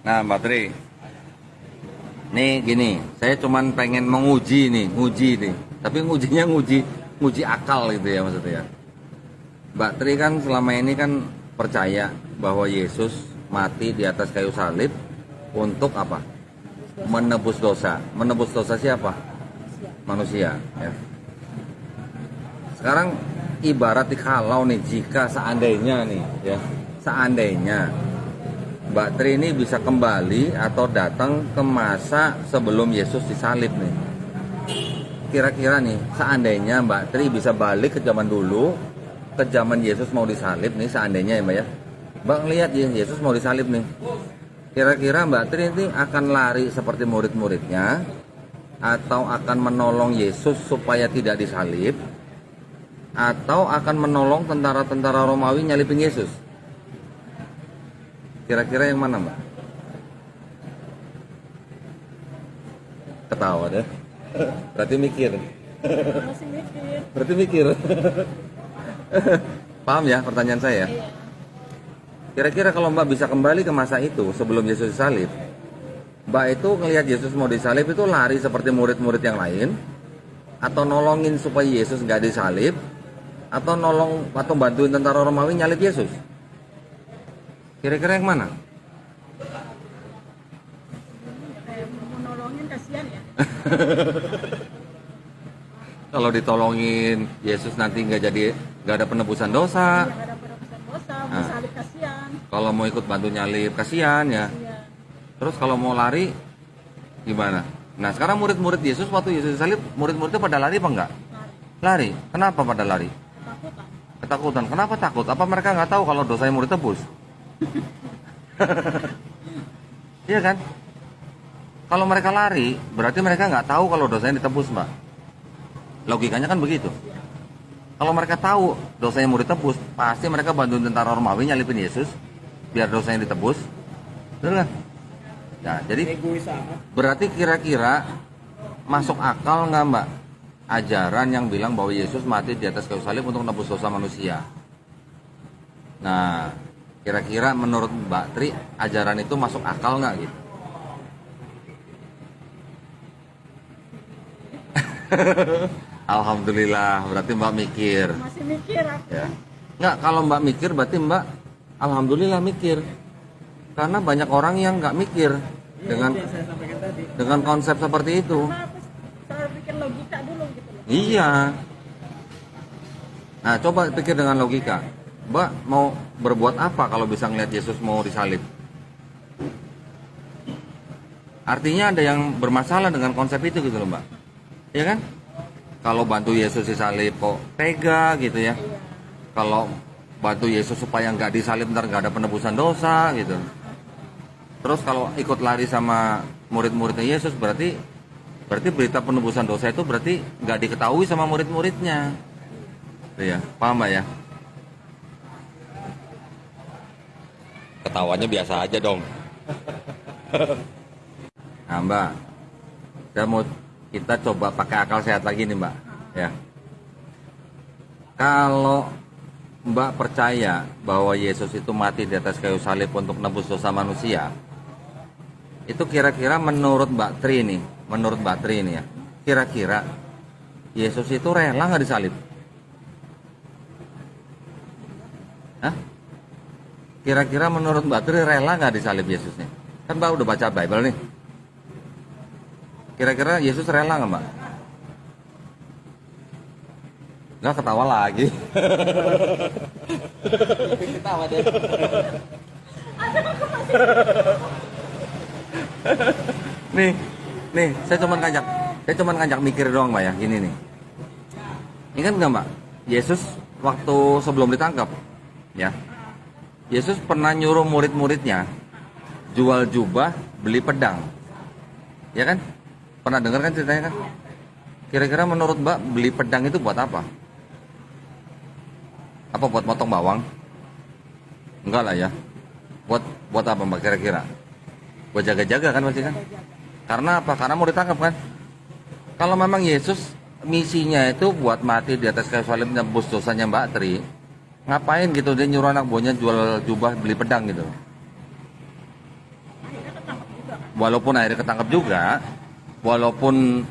Nah, Mbak Tri, nih gini, saya cuman pengen menguji nih, nguji nih. Tapi ngujinya nguji akal gitu ya maksudnya ya. Mbak Tri kan selama ini kan percaya bahwa Yesus mati di atas kayu salib untuk apa? Menebus dosa. Menebus dosa siapa? Manusia. Ya. Sekarang ibarat kalau nih, jika seandainya nih, ya, seandainya Mbak Tri ini bisa kembali atau datang ke masa sebelum Yesus disalib nih. Kira-kira nih, seandainya Mbak Tri bisa balik ke zaman dulu, ke zaman Yesus mau disalib nih, seandainya ya Mbak ya. Mbak ngeliat ya, Yesus mau disalib nih. Kira-kira Mbak Tri ini akan lari seperti murid-muridnya, atau akan menolong Yesus supaya tidak disalib, atau akan menolong tentara-tentara Romawi nyalipin Yesus? Kira-kira yang mana Mbak? Ketawa deh. Berarti mikir. Masih mikir. Berarti mikir. Paham ya pertanyaan saya? Iya. Kira-kira kalau Mbak bisa kembali ke masa itu sebelum Yesus disalib, Mbak itu ngelihat Yesus mau disalib itu lari seperti murid-murid yang lain, atau nolongin supaya Yesus nggak disalib, atau nolong atau bantuin tentara Romawi nyalip Yesus? Kira-kira yang mana? Kayak mau nolongin kasihan ya. Kalau ditolongin Yesus nanti nggak ada penebusan dosa. Yang ada penebusan dosa, mau Nah. salib kasihan. Kalau mau ikut bantu nyalip kasihan ya. Iya. Terus kalau mau lari gimana? Nah sekarang murid-murid Yesus waktu Yesus disalib, murid-muridnya pada lari apa enggak? Lari. Lari. Kenapa pada lari? Ketakutan. Ketakutan. Kenapa takut? Apa mereka nggak tahu kalau dosanya mau ditebus? Iya kan? Kalau mereka lari, berarti mereka nggak tahu kalau dosanya ditebus, Mbak. Logikanya kan begitu. Kalau mereka tahu dosanya mau ditebus, pasti mereka bantuin tentara Romawi nyalipin Yesus biar dosanya ditebus. Betul kan? Nah, jadi berarti kira-kira masuk akal nggak Mbak ajaran yang bilang bahwa Yesus mati di atas kayu salib untuk menebus dosa manusia? Nah, kira-kira menurut Mbak Tri ajaran itu masuk akal nggak gitu? Alhamdulillah, berarti Mbak mikir. Masih mikir aku. Ya. Nggak, kalau Mbak mikir berarti Mbak alhamdulillah mikir. Karena banyak orang yang nggak mikir dengan konsep seperti itu. Karena aku selalu pikir logika dulu gitu loh. Iya. Nah, coba pikir dengan logika. Mbak mau berbuat apa kalau bisa ngeliat Yesus mau disalib? Artinya ada yang bermasalah dengan konsep itu gitu loh Mbak. Iya kan? Kalau bantu Yesus disalib kok tega gitu ya. Iya. Kalau bantu Yesus supaya nggak disalib ntar nggak ada penebusan dosa gitu. Terus kalau ikut lari sama murid-muridnya Yesus berarti berita penebusan dosa itu berarti nggak diketahui sama murid-muridnya. Gitu ya, paham Mbak ya? Ketawanya biasa aja dong. Nah Mbak, kita coba pakai akal sehat lagi nih Mbak. Ya. Kalau Mbak percaya bahwa Yesus itu mati di atas kayu salib untuk nebus dosa manusia, itu kira-kira menurut Mbak Tri ini ya, kira-kira Yesus itu rela nggak disalib? Hah? Kira-kira menurut Mbak Tri rela nggak disalib Yesusnya? Kan Mbak udah baca Bible nih. Kira-kira Yesus rela nggak Mbak? Nggak, ketawa lagi. Ketawa deh. Nih, saya cuman ngajak mikir doang Mbak ya, gini nih. Ingat nggak Mbak, Yesus waktu sebelum ditangkap, ya, Yesus pernah nyuruh murid-muridnya jual jubah, beli pedang, ya kan? Pernah dengar kan ceritanya kan? Kira-kira menurut Mbak beli pedang itu buat apa? Apa buat motong bawang? Enggak lah ya. Buat apa Mbak kira-kira? Buat jaga-jaga kan pasti kan? Karena apa? Karena mau ditangkap kan? Kalau memang Yesus misinya itu buat mati di atas kayu salib nebus dosanya Mbak Tri, ngapain gitu dia nyuruh anak buahnya jual jubah beli pedang gitu? Akhirnya walaupun akhirnya ketangkep juga, walaupun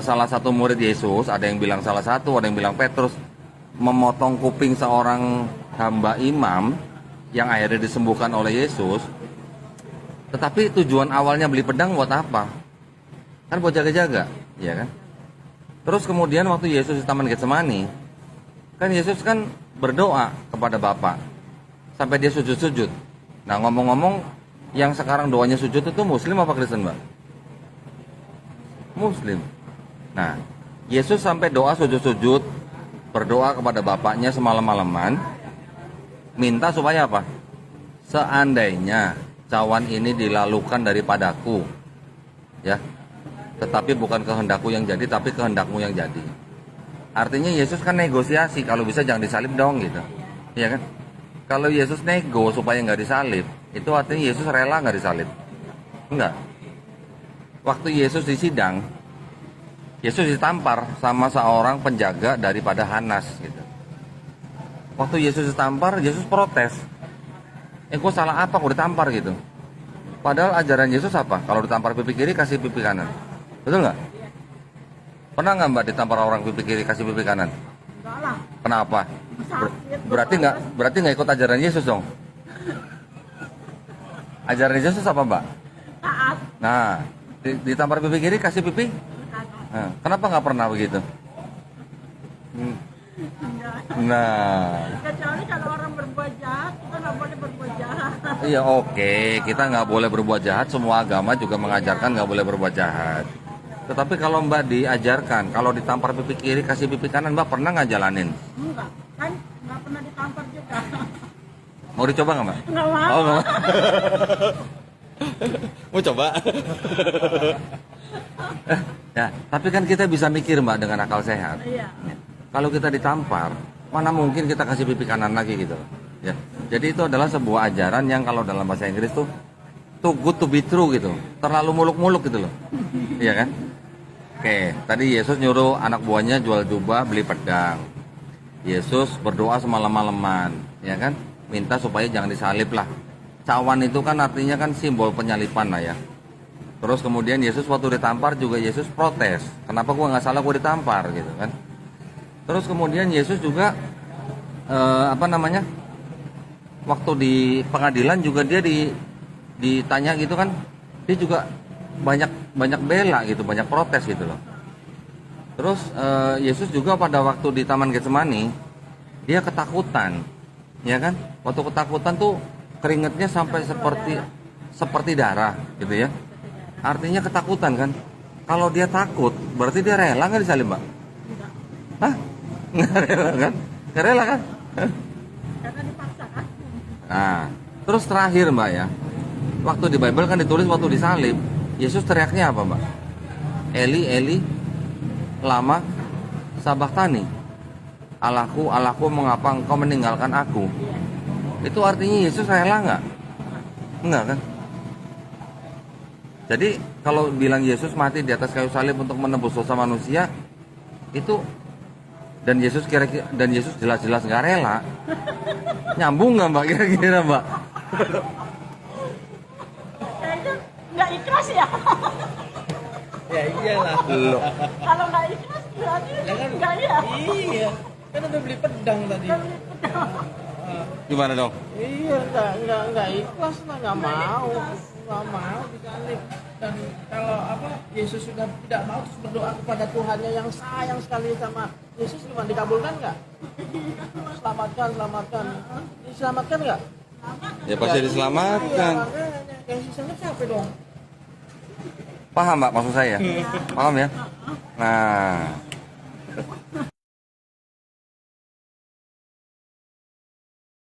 salah satu murid Yesus, ada yang bilang salah satu, ada yang bilang Petrus, memotong kuping seorang hamba imam yang akhirnya disembuhkan oleh Yesus. Tetapi tujuan awalnya beli pedang buat apa? Kan buat jaga-jaga, ya kan? Terus kemudian waktu Yesus di Taman Getsemani, kan Yesus kan berdoa kepada Bapa sampai dia sujud-sujud. Nah, ngomong-ngomong, yang sekarang doanya sujud itu Muslim apa Kristen, Mbak? Muslim. Nah, Yesus sampai doa sujud-sujud, berdoa kepada Bapaknya semalam-malaman, minta supaya apa? Seandainya cawan ini dilalukan daripadaku, ya, tetapi bukan kehendakku yang jadi, tapi kehendakmu yang jadi. Artinya Yesus kan negosiasi, kalau bisa jangan disalib dong gitu, ya kan? Kalau Yesus nego supaya nggak disalib, itu artinya Yesus rela nggak disalib? Enggak. Waktu Yesus disidang, Yesus ditampar sama seorang penjaga daripada Hanas gitu. Waktu Yesus ditampar, Yesus protes. Kok salah apa kok ditampar gitu? Padahal ajaran Yesus apa? Kalau ditampar pipi kiri, kasih pipi kanan. Betul nggak? Pernah nggak Mbak ditampar orang pipi kiri, kasih pipi kanan? Enggak lah. Kenapa? Sakit. Berarti nggak ikut ajaran Yesus dong? Ajaran Yesus apa Mbak? Taat. Nah, ditampar pipi kiri, kasih pipi? Nah, kenapa nggak pernah begitu? Nah, Kecuali kalau orang berbuat jahat, kita nggak boleh berbuat jahat. iya oke, kita nggak boleh berbuat jahat. Semua agama juga mengajarkan nggak boleh berbuat jahat. Tetapi kalau Mbak diajarkan, kalau ditampar pipi kiri, kasih pipi kanan, Mbak pernah nggak jalanin? Enggak, kan nggak pernah ditampar juga. Mau dicoba nggak Mbak? Nggak mau. Oh, nggak mau. Mau coba? Ya, tapi kan kita bisa mikir Mbak dengan akal sehat. Iya. Kalau kita ditampar, mana mungkin kita kasih pipi kanan lagi gitu. Ya. Jadi itu adalah sebuah ajaran yang kalau dalam bahasa Inggris tuh too good to be true gitu. Terlalu muluk-muluk gitu loh. Iya kan? Oke, tadi Yesus nyuruh anak buahnya jual jubah, beli pedang. Yesus berdoa semalam-malaman, ya kan? Minta supaya jangan disalib lah. Cawan itu kan artinya kan simbol penyalipan lah ya. Terus kemudian Yesus waktu ditampar juga Yesus protes. Kenapa gua nggak salah gua ditampar gitu kan? Terus kemudian Yesus juga waktu di pengadilan juga dia ditanya gitu kan, dia juga banyak bela gitu, banyak protes gitu loh. Terus Yesus juga pada waktu di Taman Getsemani dia ketakutan, ya kan? Waktu ketakutan tuh keringetnya sampai seperti darah gitu ya. Artinya ketakutan kan? Kalau dia takut, berarti dia rela nggak disalib Mbak? Enggak. Hah? Nggak rela kan? Nggak rela kan? Karena dipaksakan. Nah, terus terakhir Mbak ya, waktu di Bible kan ditulis waktu disalib, Yesus teriaknya apa Mbak? Eli, Eli, lama sabachthani. Allahku, Allahku, mengapa engkau meninggalkan aku? Itu artinya Yesus rela nggak? Enggak kan? Jadi kalau bilang Yesus mati di atas kayu salib untuk menebus dosa manusia, itu dan Yesus jelas-jelas nggak rela, nyambung nggak Mbak kira-kira Mbak? Kayaknya nggak ikhlas ya. Ya iyalah. Loh. Kalau nggak ikhlas berarti Ya kan? nggak ya. Iya. Kan udah beli pedang tadi. Gimana dong? Iya, enggak ikhlas lah, enggak mau disalib. Dan kalau Yesus sudah tidak mau terus berdoa kepada Tuhannya yang sayang sekali sama Yesus, gimana dikabulkan enggak? Selamatkan. Diselamatkan enggak? Ya pasti diselamatkan. Iya, makanya yang sisanya siapa dong? Paham Mbak maksud saya? Paham ya? Nah,